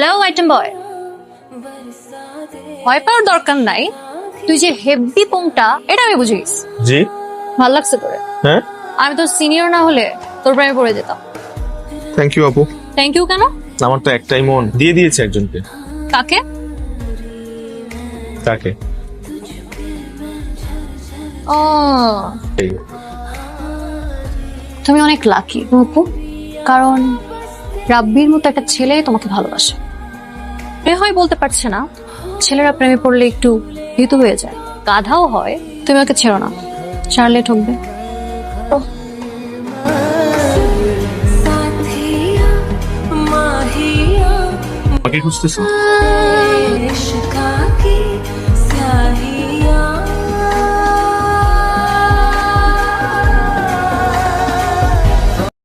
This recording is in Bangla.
হ্যালো আইটেম বয়, ভয় পাওয়ার দরকার নাই। তুই যে হেভি পোংটা, এটা আমি বুঝে গেছি। জি ভাল লাগছে তোরে? হ্যাঁ, আমি তোর সিনিয়র না হলে তোর প্রেমে পড়ে যেতাম। থ্যাংক ইউ আপু। থ্যাংক ইউ কেন? আমার তো একটাই মন, দিয়ে দিয়েছে একজনকে। কাকে? তাকে। ও, তুমি অনেক লাকি আপু, কারণ রাব্বির মতো একটা ছেলে তোমাকে ভালোবাসে। এ হয় বলতে পারছে না, ছেলেরা প্রেমে পড়লে একটু ভীতু হয়ে যায়, গাধাও হয়। তুমি ওকে ছেড়ো না, ছাড়লে ঠকবে। আমাকে খুঁজতেছো?